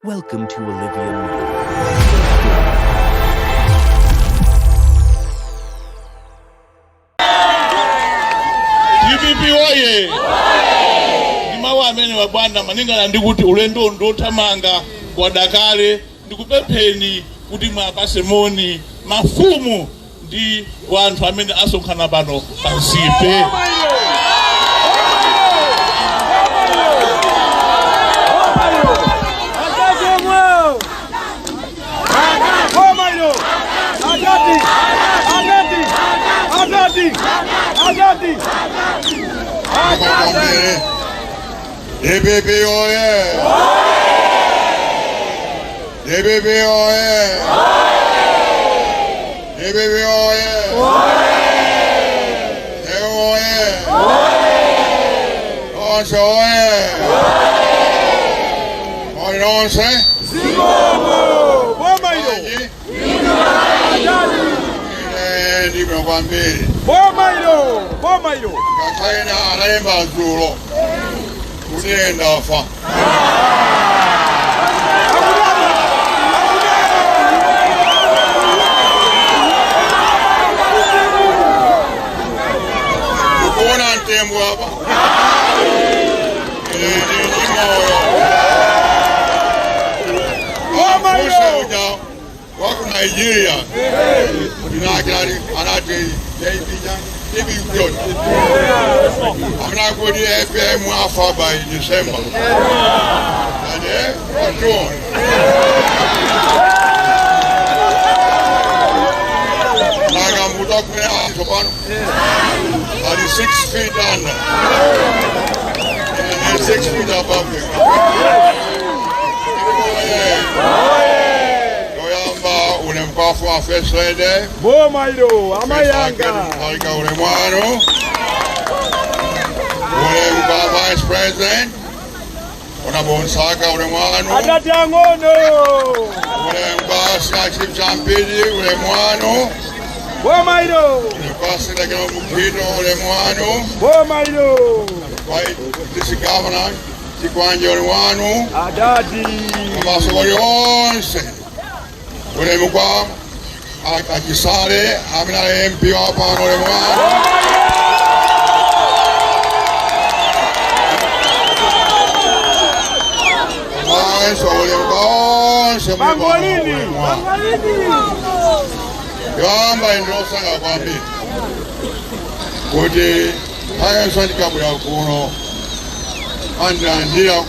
Welcome to Olivia Media. TPP oye! Ndimawa amene wabwana maningana ndikuti ulendo ndothamanga kwa Dakale ndikupempheni kuti mwapase moni mafumu ndi wanthu amene asonkhana pano pa nsipe. APM oye! APM oye! APM oye! Ntcheu oye! Nonse oye! Oli nonse? Boma ilo! Ndibwino kwambiri. Boma ilo! Kasaina analemba dzulo kuti ndafa. Ukuona mtembo hapa? Boma ilo! Wako Nigeria. Dinakilari anate Maybe good. I'm not going to APM Alpha by December. And I'm doing. Like I'm talking about 6 feet under. And 6 feet above me. Unemkafu First Lady. Boma ilo, amayanga. Muthalika ulemwano. Ulemka Vice President. Unabonsaka ulemwano. Adati angono. Ulemka Chief Champidi ulemwano. Boma ilo. Ulemka Sekela Mupito ulemwano. Boma ilo. This Governor Chikwanje ulemwano. Adati. Amasogoli onse. Ulemukwa akisale amina MP wapano ulemwano. Mwanzo ulemukwa onse Bangolini. Yamba indosanga kwambiri kuti ayensandikabwera kuno andandira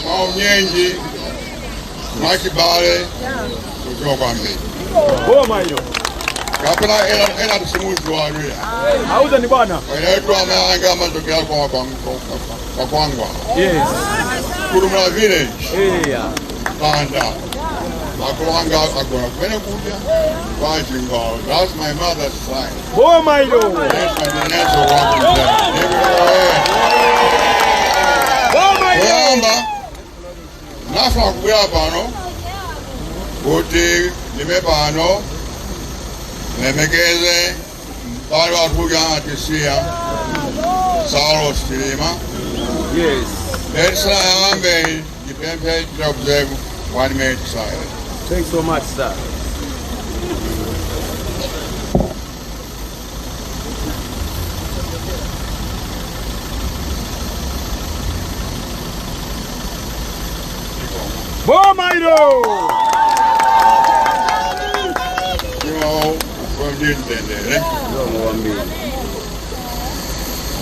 maunyenji makibale kutoka kwambiri. Boma ilo. Kapena ena tusimuzi walwea. Auza ni bwana. Wenetu ameanga matokea kwa kwangwa. Yes. Kurumla village. Yeah. Panda. Makulanga akona kwene kuja. Kwajingo. That's my mother's side. Boma ilo. Yes, my neneso walking there. Boma ilo. Yamba. Nafa kuya pano. Kuti nime pano. Nemekeze. Bali watuja atisia. Salo stilima. Yes. Let's ambe dipempe to observe 1 minute silence. Thanks so much, sir. Boma ilo. You know, what did they?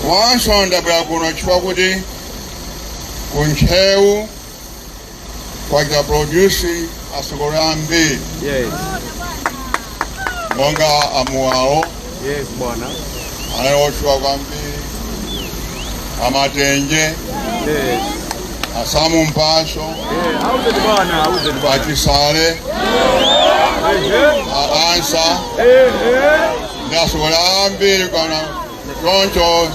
Once on the Braguno Chwagudi, Ntcheu, kwa produce Asogorambi, Yes. Monga Amuao, Yes, bwana. Anaochwagambi, Amatenje, Yes. Asamu Mpaso, Auza ni bwana, auza ni bwana. Akisale, Ansa, Asogorambi, kana Toncho,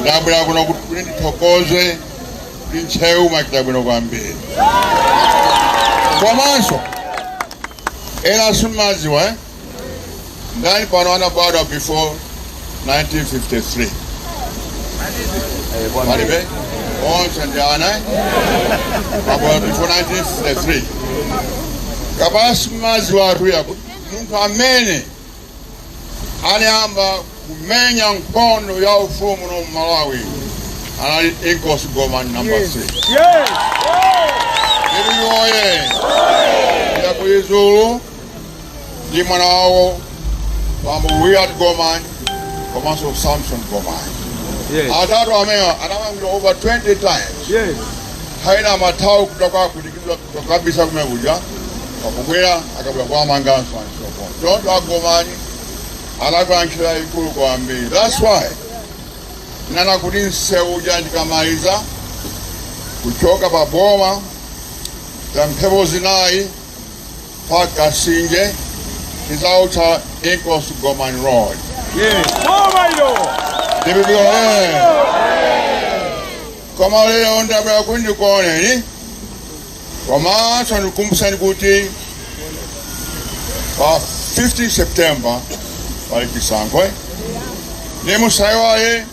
Dabra kuno kutokoze, Ntcheu makitabuno kwambiri. Kwa manso, ena sumaziwa, ndani pano bado before 1953. Walibe? onse njana about before 1953 kapasi mazi watu ya muntu amene aliamba kumenya nkhondo ya ufumu no Malawi anali Inkosi Goma number 3. Yes. Oye. Ya kuyizulu di mwana wao Bambo Weird Goma komanso Samson Goma. Yes. Atatu amea anamangiro over 20 times. Yes. Haina matau kutoka kulikizwa kabisa kumekuja. Wakubwera akabula kwa manganso and so forth. Don't talk Gomani. Alakuanchira ikulu kwa mbili. That's why nana kudinse ujandi kamaiza kuchoka pa boma tampepo zinai paka sinje kizauta Inkosi Goma Road. Yes. Boma hilo. Ndivyo kama leo ndabya kundi kuone ni kama tunakumbusha kuti pa 50 September pale Kisangwe ni musaiwaye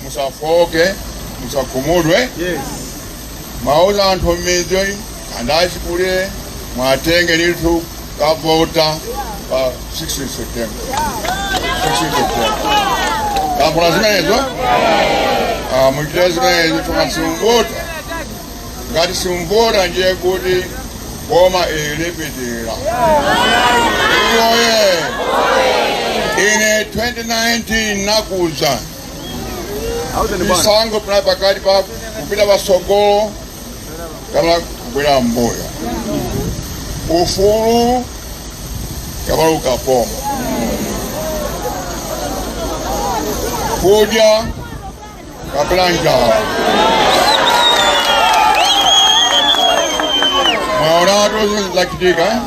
musafoke musakumudwe. Yes. Mauza anthu mmidzi andachikule mwatenge nitu kavota pa 16 September. 16 September. Kampuna zimenezo? Mujile zimenezo tukasimbota. Ngati simbota ndiye kuti boma ilipitira. Oye. Ine 2019 nakuza. Isango tunapakati pa kupita basogolo kama kubwera mboya. Ufulu kama ukapoma. Kudya kabla njala. Mwaonatu lakitika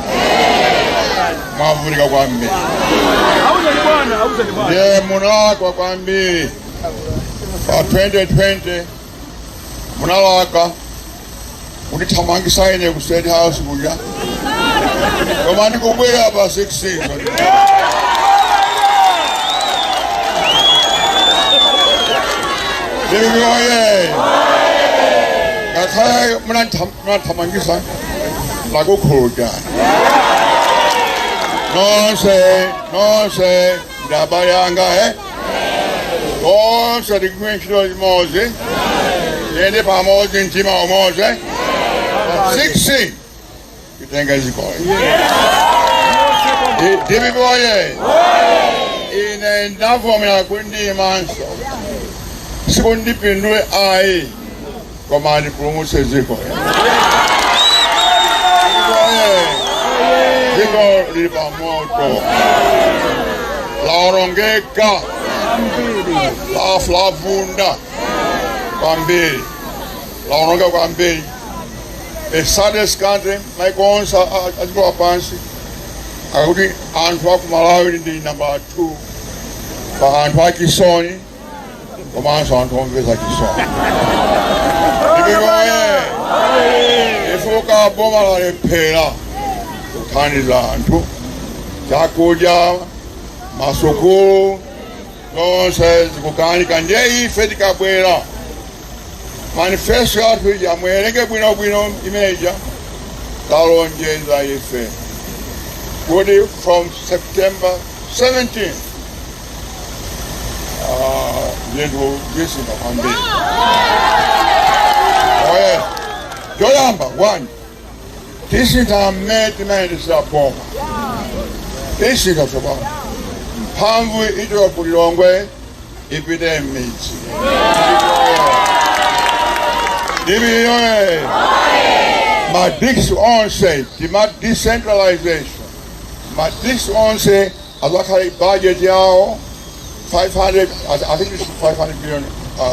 mwavulika kwa mbili. Ye munalaka kwa mbili. Pa 2020 munalaka unithamangisa ine ku State House kuja. Koma ndikubwera pa 16. Oye. Ngakhaya munathamangisa lakukhuluja. Nonse ndaba yanga nonse ndikwinchilo imozi yende pamozi ntima omozi 16 kitenga zikole. Dibi oye. Ine ndavomera kundi manso sikundipindule ai koma ndipulumutse zikole. Ziko lipa moto laorongeka laflavunda kwa mbili laorongeka kwa mbili. The saddest country maikonsa azikuwa pansi akuti anthu aku Malawi ndi number 2 pa anthu akisoni komanso anthu omvesa chisoni. Ndikoye ifuka boma lalephera kuthandiza anthu chakudya masukulu nonse zikukanika ndiye ife tikabwera manifesto yathu ija muwerenge bwinobwino imeja talonjeza ife kuti from September 17th ndiyendu visinga kwambiri. Oye joyamba 1 tisinga mmetimaendesera boma tisinga sobona mphamvu itoka kulilongwe ipite m'midzi. Ndibiyoye madiksi onse tima decentralization madiksi onse azakhala budget yawo 500 I think it's 500 billion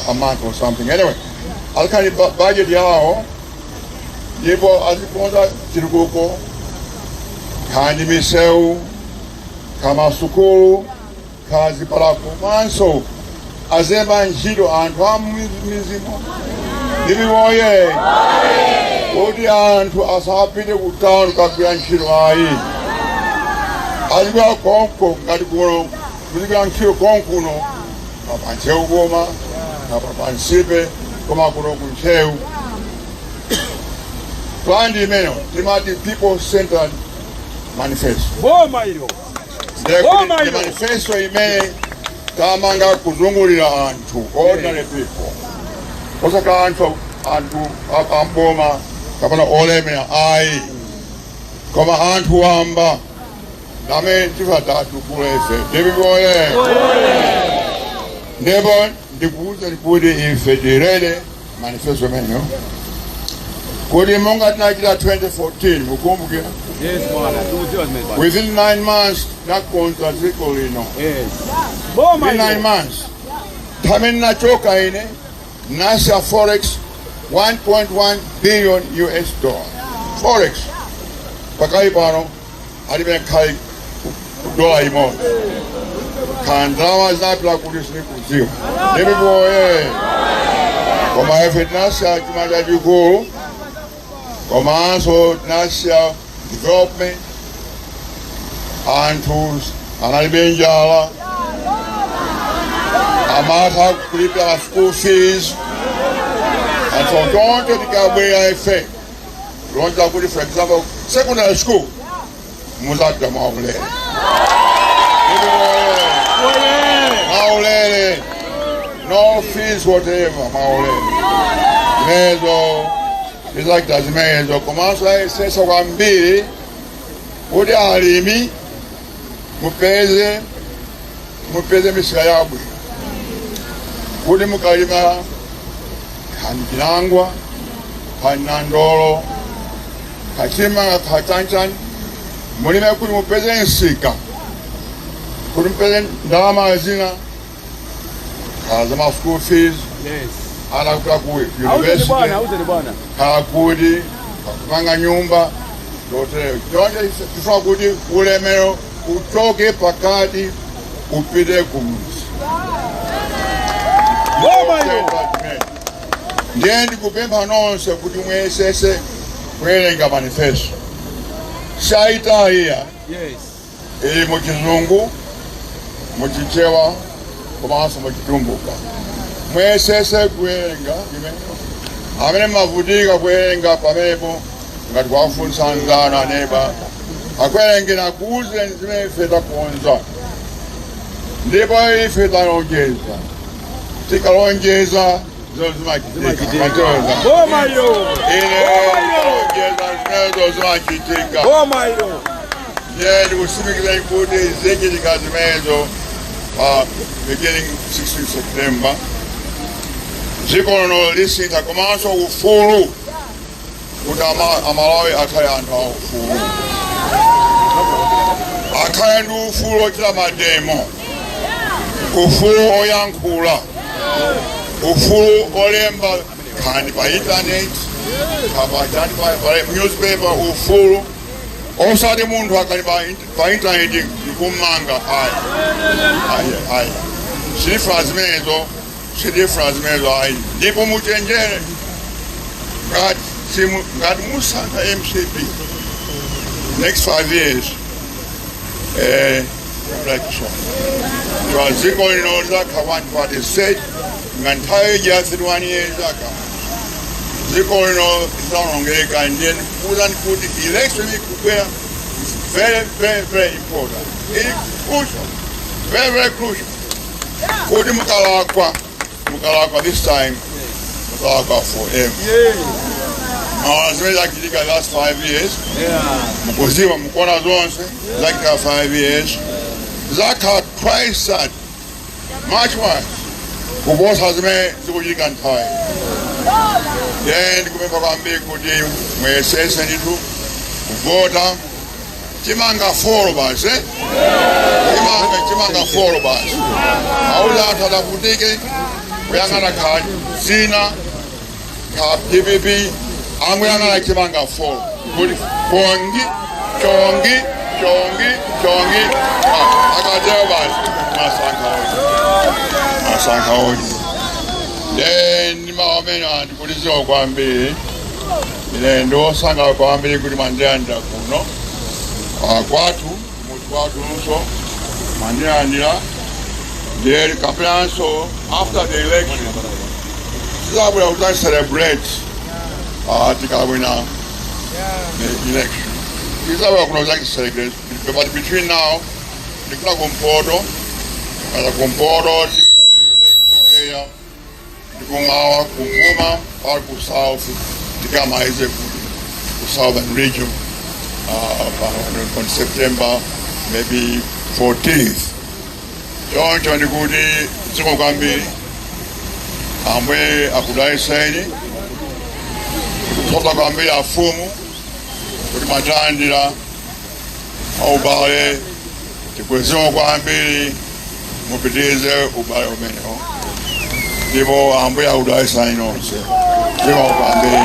a month or something. Anyway azakhala budget yawo ndipo azikonza chitukuko kandi misewu kamasukulu kazipala komanso azemba ntchito anthu a mizimu. Ndibiwoye kuti anthu asapite ku town kagwira ntchito ayi azikula konko ngati kuno kuzikula ntchito konkuno pa ntcheu boma pa nsipe koma kuno ku ntcheu twandi imeno timati people centered manifesto Boma ilo. the manifesto imene tamanga kuzungulira anthu ordinary people osaka anthu amboma kapena olemera ayi koma anthu wamba name tifatatu kulefe ndibiboye ndipo ndikuuza kuti ife tirele manifesto menyo kuti monga tinachita 2014 mukumbukira Yes, bwana. Tuziwa zimezibana. within 9 months nakonza dziko lino Yes. Boma within 9 ilo. months pamene nachoka ine nasa forex 1.1 billion US dollar forex pakai pano alibe kai dola imodzi kandrama zapita kuti sinikudziwa ndibiboye koma ife tinasiya chuma chachikulu komanso tinasiya development anthu analibe njala amatha kulipira school fees and so tonke tikabwera ife lonza kuti for example secondary school muzadda maulere maulere no fees whatever maulere mezo izakita zimezo komanso ayesesa kwambiri kuti alimi mupeze misika yabwe kuti mukalima khani chilangwa khani nandolo kachima kachanchani mulime kuti mupeze nsika kuti mupeze ndalama zina khaza ma school fees Yes. anakuta ku Auze university bwana. kakudi kakupanga nyumba zote tonke tifuna kuti ulemero uchoke pakati upite kumuzi Boma ilo. ndiye ndikupempha nonse kuti muyesese kuwerenga manifesto shaitaiya Yes. ili muchizungu muchichewa komanso muchitumbuka muyesese kuwerenga amene mavutika kuwerenga pamenepo ngati kwafundisa nzana neba akwerengera kuuze zimene ife takonza ndipo ife talonjeza tikalonjeza zimachitika Boma ilo. ine talonjeza zimenezo zimachitika Boma ilo. ndiye ndikusimikizani kuti zichitika zimenezo beginning 16 September dziko lino lisintha komanso ufulu kuti amalawi akhale anthu a ufulu akhale ndi ufulu ochita mademo ufulu oyankhula ufulu olemba khani pa internet kapachani pa newspaper ufulu osati munthu akali pa internet ndikumanga ayi silifuna zimenezo silifuna zimenezo ayi ndipo muchenjere ngati musankha MCP next 5 years election dziko lino zakha one party state nga nthawi ija 31 years aka dziko lino lisaonongeka ndiye ndikuwuzani kuti election ikubwera is very important. It's crucial, very crucial. Kuti mukalakwa this time mukalakwa forever. Zimene zachitika last 5 years mukuziwa mukona zonse zachitika 5 years zakha twice sad much worse kuposa zimene zikuchitika nthawi. Ndikupempha kwambiri kuti muyesese ndithu kuvota chimanga folo basi chimanga folo basi aula anthu adavutike kuyang'ana kha zina kha PPP amuyang'ana chimanga folo kuti chongi akatero basi masankha oji ndi mawu amene andikuliziwa kwambiri ine ndiwosangalala kwambiri kuti mandilandira kuno kwathu muti kwatunso mandilandira ndiye kapenanso after the election tizabwera kuti celebrate tikawina election. Tizabwera kuno kuti celebrate, but between now tikula kumpoto area ndikumawa kumvuma or ku south tikamaize ku southern region on September maybe 14th. Choncho ndikuti dziko kwambiri amwe akudayiseni kuthola kwambiri afumu kuti matandira aubale tikweziwa kwambiri mupitize ubale umenewo ndipo amwe akudayiseni nonse dziko kwambiri.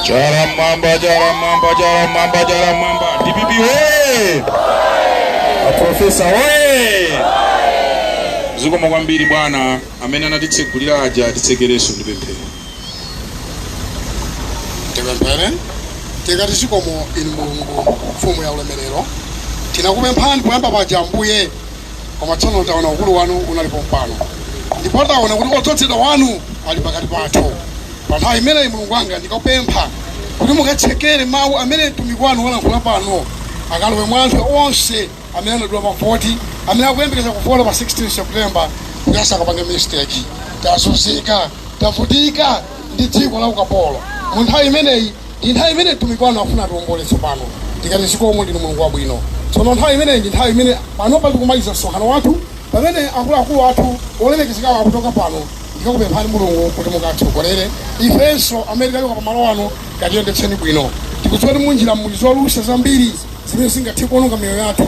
Jaramamba, DPP we! Profesa we! Zikomo kwambiri bwana amene anatitsegulira aja atitsegereso ndipemphere. Tipemphere tikati zikomo inu Mulungu mfumu ya ulemerero tinakupemphani poyamba paja Ambuye koma tsono taona ukulu wanu unalipo mpano ndipo taona kuti odzozedwa wanu ali pakati pathu. Pa nthawi imeneyi Mulungu wanga ndikupempha kuti mukatsekere mawu amene mtumiki wanu walankhula pano akalowe mwa anthu onse amene anadula pa 40 amene akuyembekeza kuvota pa 16 September kuti asakapanga mistake tazunzika tavutika ndi dziko la ukapolo. Mu nthawi imeneyi ndi nthawi imene mtumiki wanu afuna atiwomboletse pano tikati zikomo ndinu Mulungu wabwino. Tsono nthawi imeneyi ndi nthawi imene pano pali kumaliza msonkhano wathu pamene akuluakulu athu olemekezekawo akutoka pano. Ndikakupemphani Mulungu kuti mukatsogolere ifenso amene tikachoka pamalo ano katiyendetseni bwino. Tikudziwa kuti munjira muli zolusa zambiri zimene zingathe kuononga miyoyo yathu